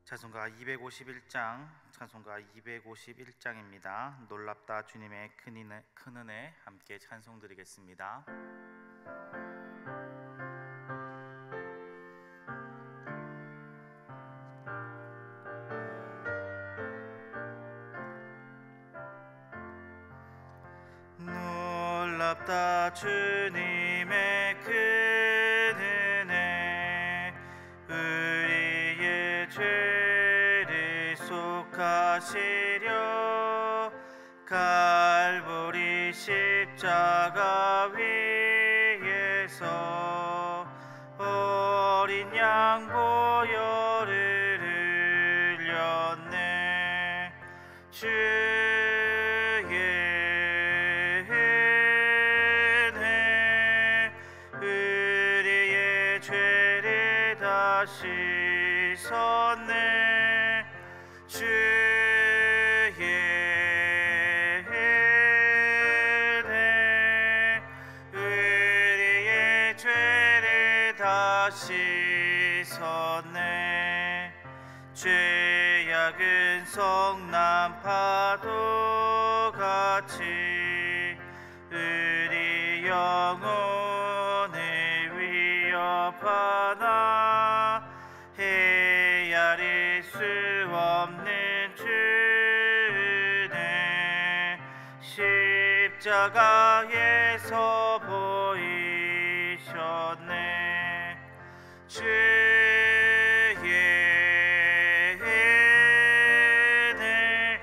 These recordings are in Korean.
찬송가 251장입니다. 놀랍다 주님의 큰 은혜 함께 찬송드리겠습니다. 놀랍다 주님의 큰 은혜, 우리의 죄를 속하시려 갈보리 십자가 위에서 어린 양 보혈을 흘렸네. 우리의 죄를 다시 섰네. 주의 은혜, 우리의 죄를 다시 섰네. 죄악은 성난 파도같이 우리 영혼을 위협하나 헤아릴 수 없는 주네. 십자가에서 보이셨네. 주의 은혜,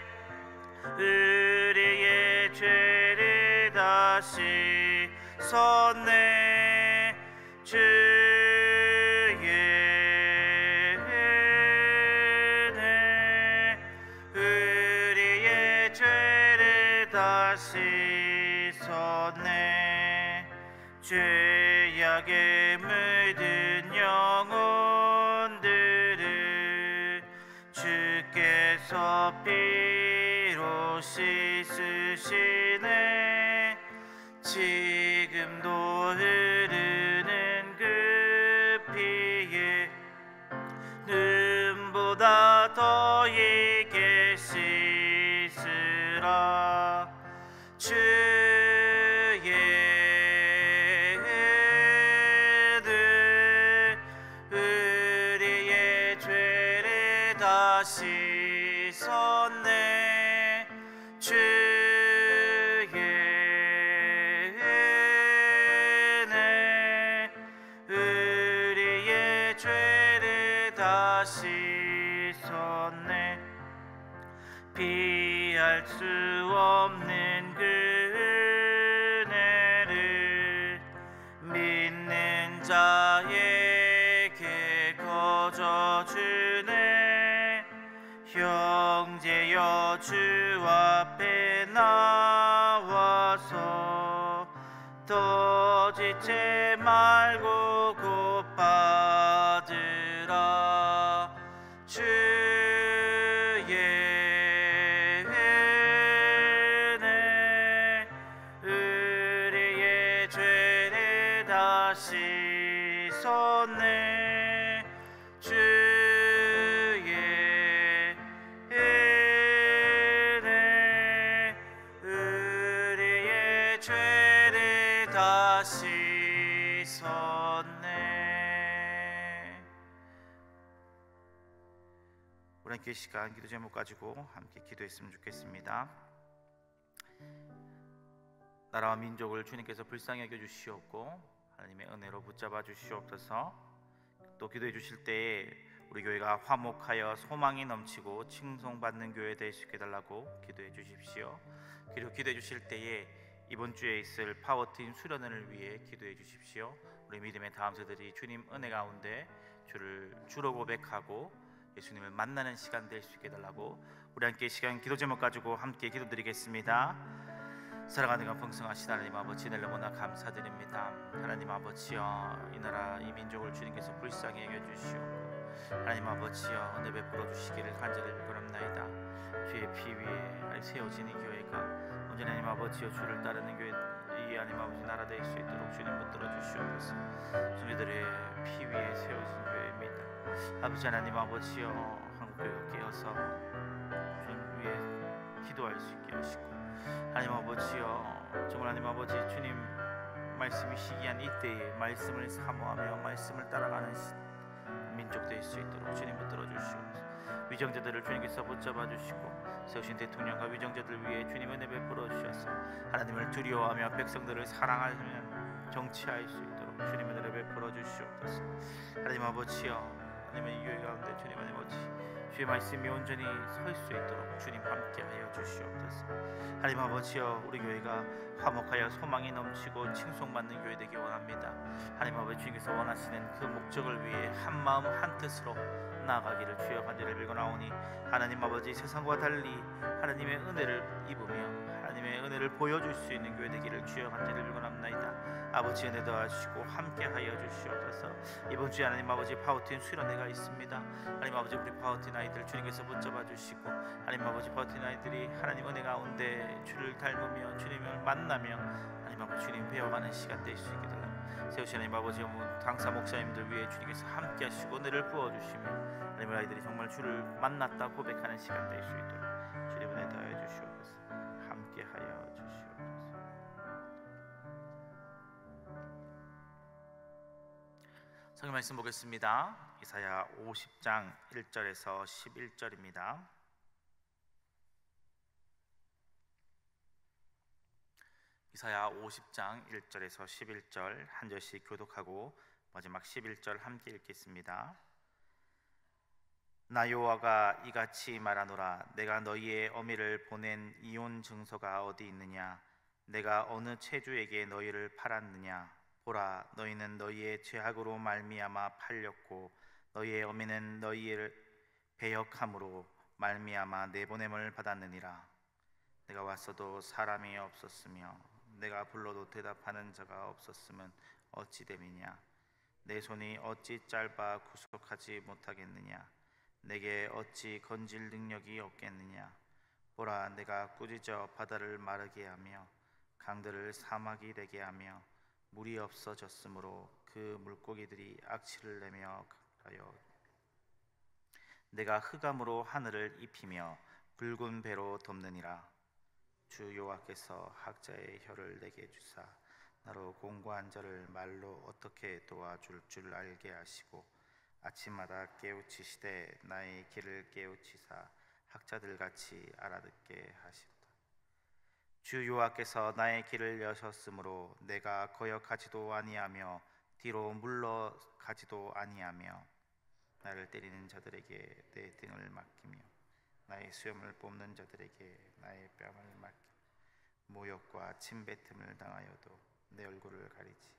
우리의 죄를 다시 섰네. 주의 은혜, 우리의 죄를 다시 섰네. 죄악에 물든 영혼들을 주께서 피로 씻으시네. 지금도 흐르는 그 피에 눈보다 더 익게 씻으라. 주의 은혜, 우리의 죄를 다시 섰네. 주의 은혜, 우리의 죄를 다시 섰네. 피할 수 없는 그 은혜를 믿는 자에게 거저주네. 형제여, 주 앞에 나와서 떠지지 말고 곧 받으라. 주의 은혜, 우리의 죄를 다시 섰네. 주의 은혜, 우리의 죄를 다시 섰네. 우리 함께 시간 기도 제목 가지고 함께 기도했으면 좋겠습니다. 나라와 민족을 주님께서 불쌍히 여겨 주시옵고 하나님의 은혜로 붙잡아 주시옵소서. 또 기도해 주실 때에 우리 교회가 화목하여 소망이 넘치고 칭송받는 교회 될 수 있게 해달라고 기도해 주십시오. 그리고 기도해 주실 때에 이번 주에 있을 파워팀 수련회를 위해 기도해 주십시오. 우리 믿음의 다음 세대들이 주님 은혜 가운데 주를 주로 고백하고 예수님을 만나는 시간 될 수 있게 해달라고 우리 함께 시간 기도 제목 가지고 함께 기도드리겠습니다. 사랑하는 건 풍성하신 하나님 아버지, 늘 너무나 감사드립니다. 하나님 아버지여, 이 나라 이 민족을 주님께서 불쌍히 여겨주시옵고 하나님 아버지여, 은혜 베풀어 주시기를 간절히 비건합나이다. 주의 피 위에 세워지는 교회가 온전히 하나님 아버지여 주를 따르는 교회, 이 하나님 아버지 나라 될 수 있도록 주님 붙들어 주시옵소서. 주님들의 피 위에 세워진 교회입니다. 아버지 하나님 아버지여, 교회가 깨어서 주님 위해 기도할 수 있게 하시고, 하나님 아버지여, 정말 하나님 아버지 주님 말씀이 시기한 이때에 말씀을 사모하며 말씀을 따라가는 민족 될 수 있도록 주님 붙들어 주시옵소서. 위정자들을 주님께서 붙잡아 주시고 세우신 대통령과 위정자들 위해 주님 은혜 베풀어 주셔서 하나님을 두려워하며 백성들을 사랑하며 정치할 수 있도록 주님 은혜를 베풀어 주시옵소서. 하나님 아버지여, 하나님의 이 교회 가운데 주님 하나님 아버지 주의 말씀이 온전히 설 수 있도록 주님 함께하여 주시옵소서. 하나님 아버지여, 우리 교회가 화목하여 소망이 넘치고 칭송받는 교회 되기 원합니다. 하나님 아버지, 주님께서 원하시는 그 목적을 위해 한 마음 한 뜻으로 나아가기를 주여 간절히 빌고나오니, 하나님 아버지 세상과 달리 하나님의 은혜를 입으며 하나님의 은혜를 보여줄 수 있는 교회 되기를 주여 간절히 빌고나옵나이다. 아버지 은혜 더하시고 함께하여 주시옵소서. 이번 주에 하나님 아버지 파워틴 수련회가 있습니다. 하나님 아버지 우리 파워틴 아이들 주님께서 붙잡아 주시고, 하나님 아버지 파워틴 아이들이 하나님 은혜 가운데 주를 닮으며 주님을 만나며 하나님 아버지 주님 배워가는 시간 될 수 있게 달라 세우신 하나님 아버지 강사 목사님들 위해 주님께서 함께하시고 은혜를 부어주시며 하나님 아이들이 정말 주를 만났다 고백하는 시간 될 수 있도록 주님 은혜 더하여 주시옵소서. 함께하여 주시옵소서. 성경 말씀 보겠습니다. 이사야 50장 1절에서 11절입니다. 이사야 50장 1절에서 11절 한 절씩 교독하고 마지막 11절 함께 읽겠습니다. 나 여호와가 이같이 말하노라. 내가 너희의 어미를 보낸 이혼 증서가 어디 있느냐? 내가 어느 체주에게 너희를 팔았느냐? 보라, 너희는 너희의 죄악으로 말미암아 팔렸고 너희의 어미는 너희를 배역함으로 말미암아 내보냄을 받았느니라. 내가 왔어도 사람이 없었으며 내가 불러도 대답하는 자가 없었으면 어찌 됨이냐? 내 손이 어찌 짧아 구속하지 못하겠느냐? 내게 어찌 건질 능력이 없겠느냐? 보라, 내가 꾸짖어 바다를 마르게 하며 강들을 사막이 되게 하며 물이 없어졌으므로 그 물고기들이 악취를 내며 가요. 내가 흑암으로 하늘을 입히며 붉은 배로 덮느니라. 주 여호와께서 학자의 혀를 내게 주사 나로 공고한 자를 말로 어떻게 도와줄 줄 알게 하시고 아침마다 깨우치시되 나의 길을 깨우치사 학자들같이 알아듣게 하시도다. 주 여호와께서 나의 길을 여셨으므로 내가 거역하지도 아니하며 뒤로 물러가지도 아니하며 나를 때리는 자들에게 내 등을 맡기며 나의 수염을 뽑는 자들에게 나의 뺨을 맡기며 모욕과 침뱉음을 당하여도 내 얼굴을 가리지.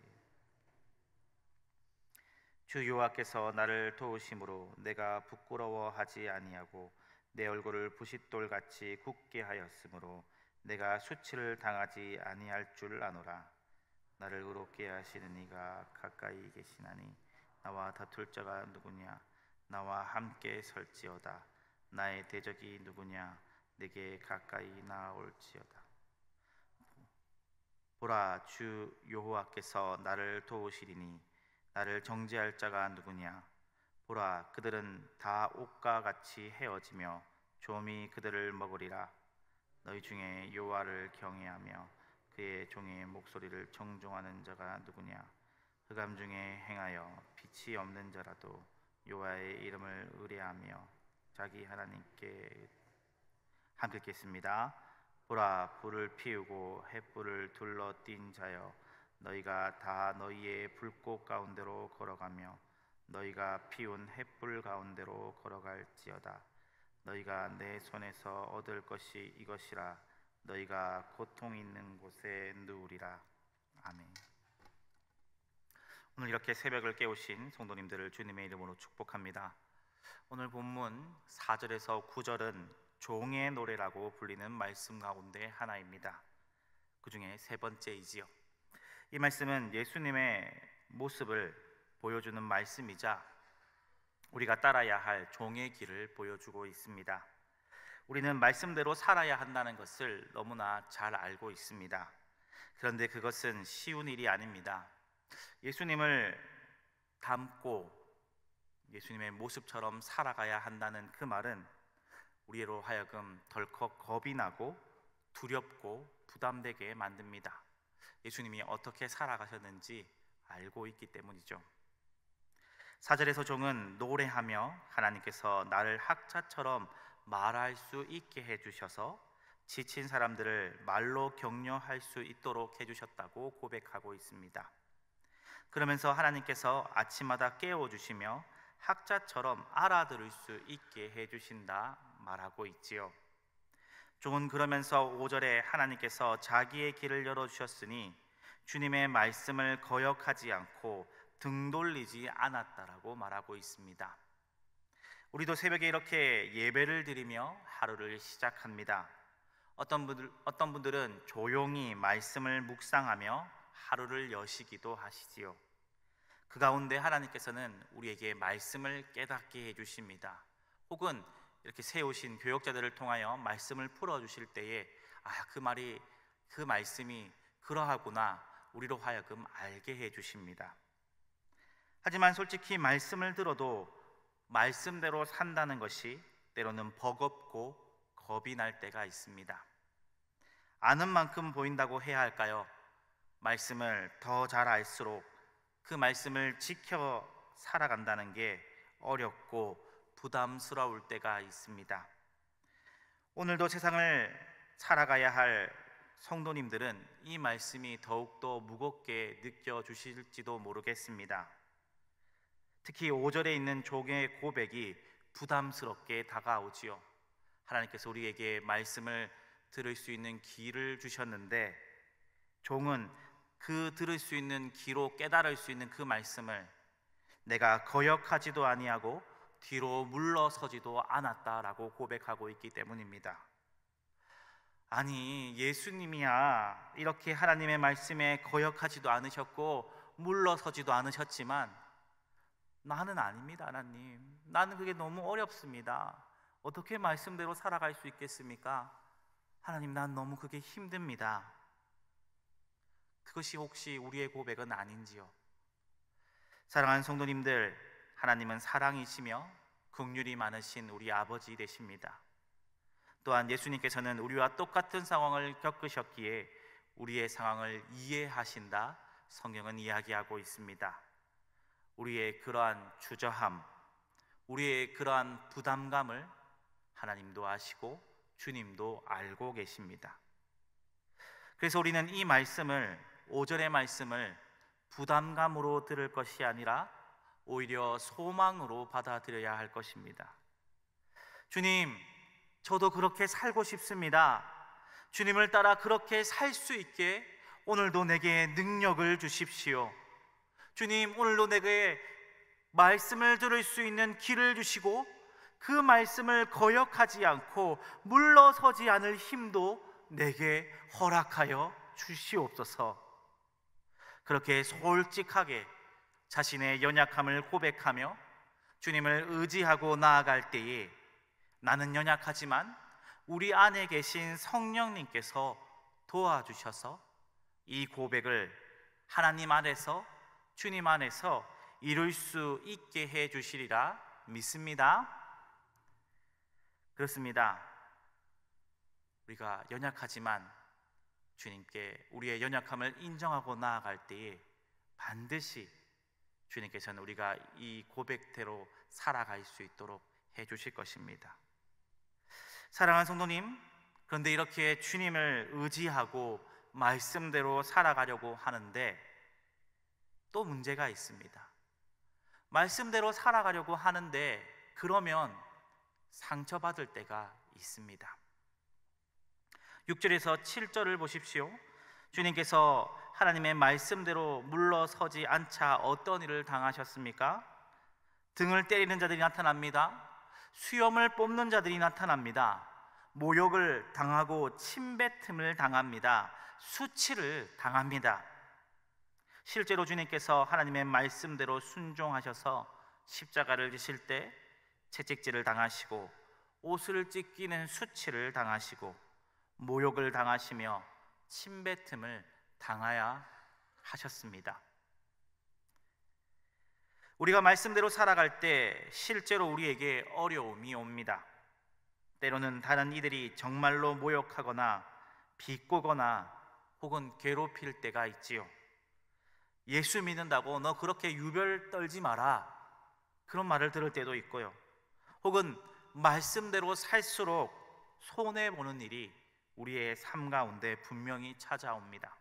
주 여호와께서 나를 도우심으로 내가 부끄러워하지 아니하고 내 얼굴을 부싯돌같이 굳게 하였으므로 내가 수치를 당하지 아니할 줄 아노라. 나를 의롭게 하시는 이가 가까이 계시나니 나와 다툴 자가 누구냐? 나와 함께 설지어다. 나의 대적이 누구냐? 내게 가까이 나올지어다. 보라, 주 여호와께서 나를 도우시리니 나를 정죄할 자가 누구냐? 보라, 그들은 다 옥과 같이 헤어지며 좀이 그들을 먹으리라. 너희 중에 여호와를 경외하며 그의 종의 목소리를 정종하는 자가 누구냐? 흑암 중에 행하여 빛이 없는 자라도 여호와의 이름을 의뢰하며 자기 하나님께 함께 읽겠습니다. 보라, 불을 피우고 횃불을 둘러 띈 자여, 너희가 다 너희의 불꽃 가운데로 걸어가며 너희가 피운 횃불 가운데로 걸어갈지어다. 너희가 내 손에서 얻을 것이 이것이라. 너희가 고통 있는 곳에 누우리라. 아멘. 오늘 이렇게 새벽을 깨우신 성도님들을 주님의 이름으로 축복합니다. 오늘 본문 4절에서 9절은 종의 노래라고 불리는 말씀 가운데 하나입니다. 그 중에 세 번째이지요. 이 말씀은 예수님의 모습을 보여주는 말씀이자 우리가 따라야 할 종의 길을 보여주고 있습니다. 우리는 말씀대로 살아야 한다는 것을 너무나 잘 알고 있습니다. 그런데 그것은 쉬운 일이 아닙니다. 예수님을 닮고 예수님의 모습처럼 살아가야 한다는 그 말은 우리로 하여금 덜컥 겁이 나고 두렵고 부담되게 만듭니다. 예수님이 어떻게 살아가셨는지 알고 있기 때문이죠. 4절에서 종은 노래하며 하나님께서 나를 학자처럼 말할 수 있게 해주셔서 지친 사람들을 말로 격려할 수 있도록 해주셨다고 고백하고 있습니다. 그러면서 하나님께서 아침마다 깨워주시며 학자처럼 알아들을 수 있게 해주신다 말하고 있지요. 종은 그러면서 5절에 하나님께서 자기의 길을 열어주셨으니 주님의 말씀을 거역하지 않고 등 돌리지 않았다라고 말하고 있습니다. 우리도 새벽에 이렇게 예배를 드리며 하루를 시작합니다. 어떤 분들은 조용히 말씀을 묵상하며 하루를 여시기도 하시지요. 그 가운데 하나님께서는 우리에게 말씀을 깨닫게 해주십니다. 혹은 이렇게 세우신 교역자들을 통하여 말씀을 풀어주실 때에 그 말씀이 그러하구나 우리로 하여금 알게 해주십니다. 하지만 솔직히 말씀을 들어도 말씀대로 산다는 것이 때로는 버겁고 겁이 날 때가 있습니다. 아는 만큼 보인다고 해야 할까요? 말씀을 더 잘 알수록 그 말씀을 지켜 살아간다는 게 어렵고 부담스러울 때가 있습니다. 오늘도 세상을 살아가야 할 성도님들은 이 말씀이 더욱더 무겁게 느껴주실지도 모르겠습니다. 특히 5절에 있는 종의 고백이 부담스럽게 다가오지요. 하나님께서 우리에게 말씀을 들을 수 있는 귀를 주셨는데 종은 그 들을 수 있는 귀로 깨달을 수 있는 그 말씀을 내가 거역하지도 아니하고 뒤로 물러서지도 않았다라고 고백하고 있기 때문입니다. 아니, 예수님이야 이렇게 하나님의 말씀에 거역하지도 않으셨고 물러서지도 않으셨지만 나는 아닙니다. 하나님, 나는 그게 너무 어렵습니다. 어떻게 말씀대로 살아갈 수 있겠습니까? 하나님, 난 너무 그게 힘듭니다. 그것이 혹시 우리의 고백은 아닌지요? 사랑하는 성도님들, 하나님은 사랑이시며 긍휼이 많으신 우리 아버지 되십니다. 또한 예수님께서는 우리와 똑같은 상황을 겪으셨기에 우리의 상황을 이해하신다 성경은 이야기하고 있습니다. 우리의 그러한 주저함, 우리의 그러한 부담감을 하나님도 아시고 주님도 알고 계십니다. 그래서 우리는 이 말씀을 5절의 말씀을 부담감으로 들을 것이 아니라 오히려 소망으로 받아들여야 할 것입니다. 주님, 저도 그렇게 살고 싶습니다. 주님을 따라 그렇게 살 수 있게 오늘도 내게 능력을 주십시오. 주님, 오늘도 내게 말씀을 들을 수 있는 길을 주시고 그 말씀을 거역하지 않고 물러서지 않을 힘도 내게 허락하여 주시옵소서. 그렇게 솔직하게 자신의 연약함을 고백하며 주님을 의지하고 나아갈 때에 나는 연약하지만 우리 안에 계신 성령님께서 도와주셔서 이 고백을 하나님 안에서 주님 안에서 이룰 수 있게 해 주시리라 믿습니다. 그렇습니다. 우리가 연약하지만 주님께 우리의 연약함을 인정하고 나아갈 때에 반드시 주님께서는 우리가 이 고백대로 살아갈 수 있도록 해 주실 것입니다. 사랑하는 성도님, 그런데 이렇게 주님을 의지하고 말씀대로 살아가려고 하는데 또 문제가 있습니다. 말씀대로 살아가려고 하는데 그러면 상처받을 때가 있습니다. 6절에서 7절을 보십시오. 주님께서 하나님의 말씀대로 물러서지 않자 어떤 일을 당하셨습니까? 등을 때리는 자들이 나타납니다. 수염을 뽑는 자들이 나타납니다. 모욕을 당하고 침뱉음을 당합니다. 수치를 당합니다. 실제로 주님께서 하나님의 말씀대로 순종하셔서 십자가를 지실 때 채찍질을 당하시고 옷을 찢기는 수치를 당하시고 모욕을 당하시며 침뱉음을 당하야 하셨습니다. 우리가 말씀대로 살아갈 때 실제로 우리에게 어려움이 옵니다. 때로는 다른 이들이 정말로 모욕하거나 비꼬거나 혹은 괴롭힐 때가 있지요. 예수 믿는다고 너 그렇게 유별 떨지 마라, 그런 말을 들을 때도 있고요. 혹은 말씀대로 살수록 손해보는 일이 우리의 삶 가운데 분명히 찾아옵니다.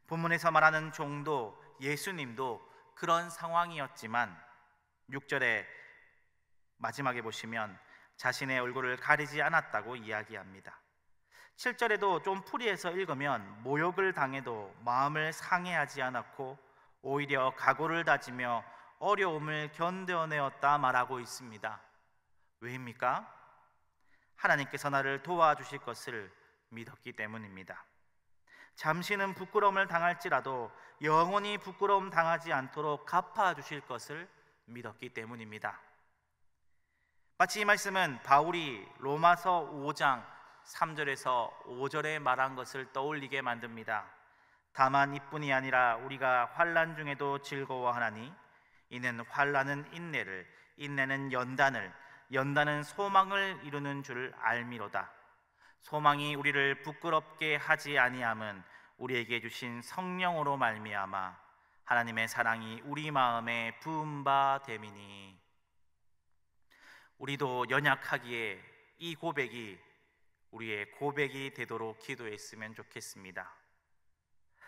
본문에서 말하는 종도 예수님도 그런 상황이었지만 6절에 마지막에 보시면 자신의 얼굴을 가리지 않았다고 이야기합니다. 7절에도 좀 풀이해서 읽으면 모욕을 당해도 마음을 상해하지 않았고 오히려 각오를 다지며 어려움을 견뎌내었다 말하고 있습니다. 왜입니까? 하나님께서 나를 도와주실 것을 믿었기 때문입니다. 잠시는 부끄러움을 당할지라도 영원히 부끄러움 당하지 않도록 갚아주실 것을 믿었기 때문입니다. 마치 이 말씀은 바울이 로마서 5장 3절에서 5절에 말한 것을 떠올리게 만듭니다. 다만 이뿐이 아니라 우리가 환난 중에도 즐거워하나니 이는 환난은 인내를, 인내는 연단을, 연단은 소망을 이루는 줄 알미로다. 소망이 우리를 부끄럽게 하지 아니함은 우리에게 주신 성령으로 말미암아 하나님의 사랑이 우리 마음에 부은 바 됨이니. 우리도 연약하기에 이 고백이 우리의 고백이 되도록 기도했으면 좋겠습니다.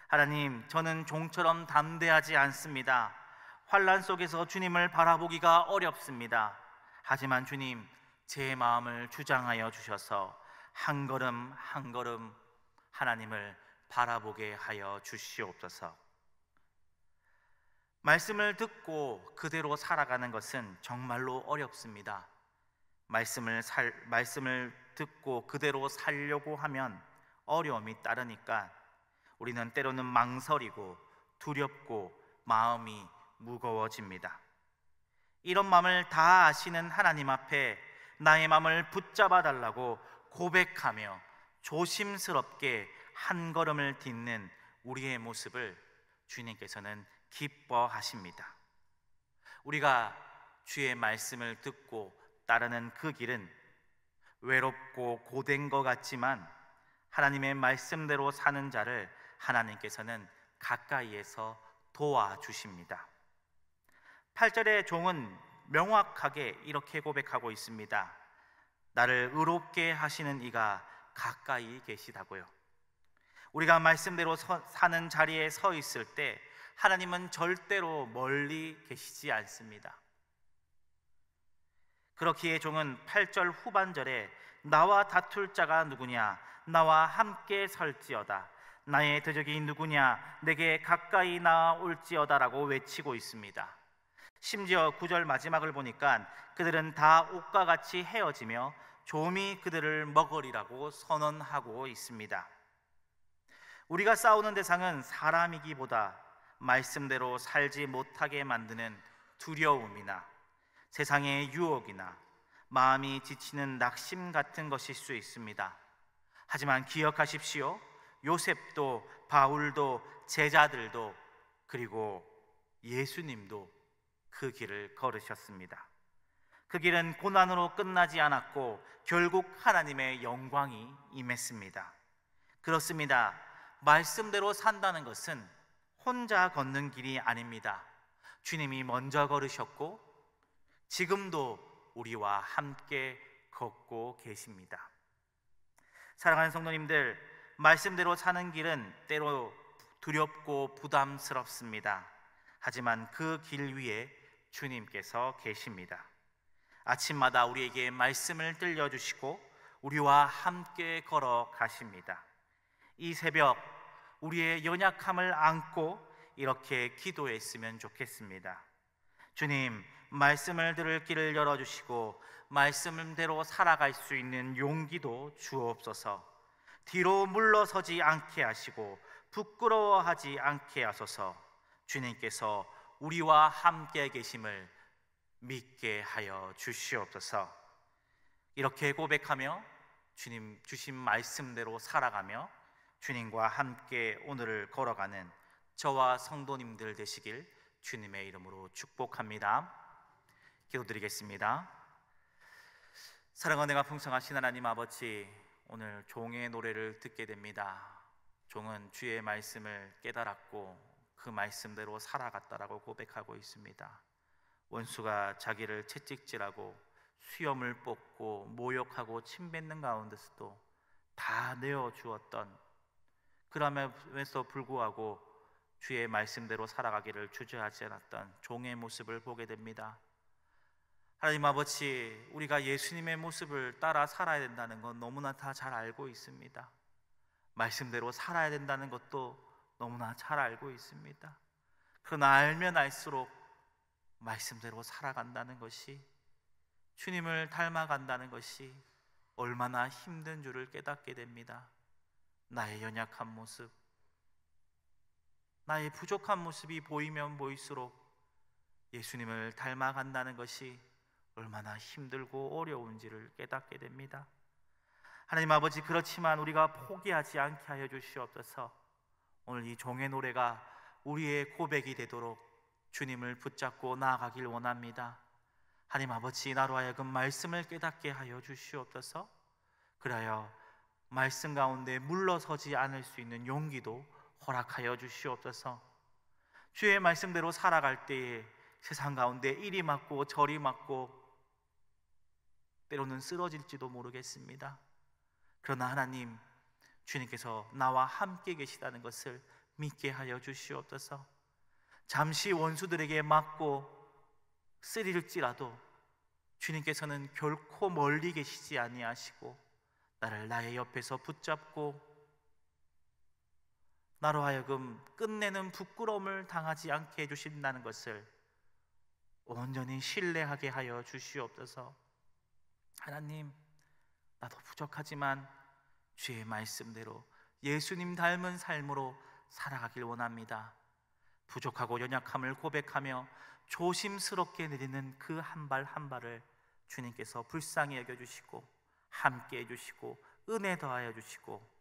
하나님, 저는 종처럼 담대하지 않습니다. 환난 속에서 주님을 바라보기가 어렵습니다. 하지만 주님, 제 마음을 주장하여 주셔서 한 걸음 한 걸음 하나님을 바라보게 하여 주시옵소서. 말씀을 듣고 그대로 살아가는 것은 정말로 어렵습니다. 말씀을 듣고 그대로 살려고 하면 어려움이 따르니까 우리는 때로는 망설이고 두렵고 마음이 무거워집니다. 이런 마음을 다 아시는 하나님 앞에 나의 마음을 붙잡아 달라고 고백하며 조심스럽게 한 걸음을 딛는 우리의 모습을 주님께서는 기뻐하십니다. 우리가 주의 말씀을 듣고 따르는 그 길은 외롭고 고된 것 같지만 하나님의 말씀대로 사는 자를 하나님께서는 가까이에서 도와주십니다. 8절의 종은 명확하게 이렇게 고백하고 있습니다. 나를 의롭게 하시는 이가 가까이 계시다고요. 우리가 말씀대로 사는 자리에 서 있을 때 하나님은 절대로 멀리 계시지 않습니다. 그렇기에 종은 8절 후반절에 나와 다툴 자가 누구냐, 나와 함께 설지어다, 나의 대적이 누구냐, 내게 가까이 나올지어다 라고 외치고 있습니다. 심지어 9절 마지막을 보니까 그들은 다 옷과 같이 헤어지며 좀이 그들을 먹으리라고 선언하고 있습니다. 우리가 싸우는 대상은 사람이기보다 말씀대로 살지 못하게 만드는 두려움이나 세상의 유혹이나 마음이 지치는 낙심 같은 것일 수 있습니다. 하지만 기억하십시오. 요셉도 바울도 제자들도 그리고 예수님도 그 길을 걸으셨습니다. 그 길은 고난으로 끝나지 않았고 결국 하나님의 영광이 임했습니다. 그렇습니다. 말씀대로 산다는 것은 혼자 걷는 길이 아닙니다. 주님이 먼저 걸으셨고 지금도 우리와 함께 걷고 계십니다. 사랑하는 성도님들, 말씀대로 사는 길은 때로 두렵고 부담스럽습니다. 하지만 그 길 위에 주님께서 계십니다. 아침마다 우리에게 말씀을 들려주시고 우리와 함께 걸어가십니다. 이 새벽 우리의 연약함을 안고 이렇게 기도했으면 좋겠습니다. 주님, 말씀을 들을 길을 열어주시고 말씀대로 살아갈 수 있는 용기도 주옵소서. 뒤로 물러서지 않게 하시고 부끄러워하지 않게 하소서. 주님께서 우리와 함께 계심을 믿게 하여 주시옵소서. 이렇게 고백하며 주님 주신 말씀대로 살아가며 주님과 함께 오늘을 걸어가는 저와 성도님들 되시길 주님의 이름으로 축복합니다. 기도드리겠습니다. 사랑하는 내가 풍성하신 하나님 아버지, 오늘 종의 노래를 듣게 됩니다. 종은 주의 말씀을 깨달았고 그 말씀대로 살아갔다라고 고백하고 있습니다. 원수가 자기를 채찍질하고 수염을 뽑고 모욕하고 침뱉는 가운데서도 다 내어주었던, 그럼에도 불구하고 주의 말씀대로 살아가기를 주저하지 않았던 종의 모습을 보게 됩니다. 하나님 아버지, 우리가 예수님의 모습을 따라 살아야 된다는 건 너무나 다 잘 알고 있습니다. 말씀대로 살아야 된다는 것도 너무나 잘 알고 있습니다. 그러나 알면 알수록 말씀대로 살아간다는 것이, 주님을 닮아간다는 것이 얼마나 힘든 줄을 깨닫게 됩니다. 나의 연약한 모습, 나의 부족한 모습이 보이면 보일수록 예수님을 닮아간다는 것이 얼마나 힘들고 어려운지를 깨닫게 됩니다. 하나님 아버지, 그렇지만 우리가 포기하지 않게 하여 주시옵소서. 오늘 이 종의 노래가 우리의 고백이 되도록 주님을 붙잡고 나아가길 원합니다. 하나님 아버지, 나로 하여금 말씀을 깨닫게 하여 주시옵소서. 그래야 말씀 가운데 물러서지 않을 수 있는 용기도 허락하여 주시옵소서. 주의 말씀대로 살아갈 때에 세상 가운데 이리 맞고 저리 맞고 때로는 쓰러질지도 모르겠습니다. 그러나 하나님, 주님께서 나와 함께 계시다는 것을 믿게 하여 주시옵소서. 잠시 원수들에게 맞고 쓰릴지라도 주님께서는 결코 멀리 계시지 아니하시고 나를 나의 옆에서 붙잡고 나로 하여금 끝내는 부끄러움을 당하지 않게 해주신다는 것을 온전히 신뢰하게 하여 주시옵소서. 하나님, 나도 부족하지만 주의 말씀대로 예수님 닮은 삶으로 살아가길 원합니다. 부족하고 연약함을 고백하며 조심스럽게 내리는 그 한 발 한 발을 주님께서 불쌍히 여겨주시고 함께 해주시고 은혜 더하여 주시고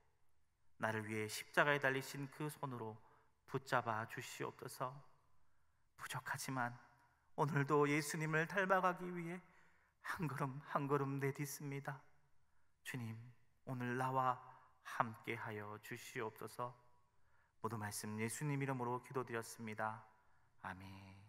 나를 위해 십자가에 달리신 그 손으로 붙잡아 주시옵소서. 부족하지만 오늘도 예수님을 닮아가기 위해 한 걸음 한 걸음 내딛습니다. 주님, 오늘 나와 함께 하여 주시옵소서. 모든 말씀 예수님 이름으로 기도드렸습니다. 아멘.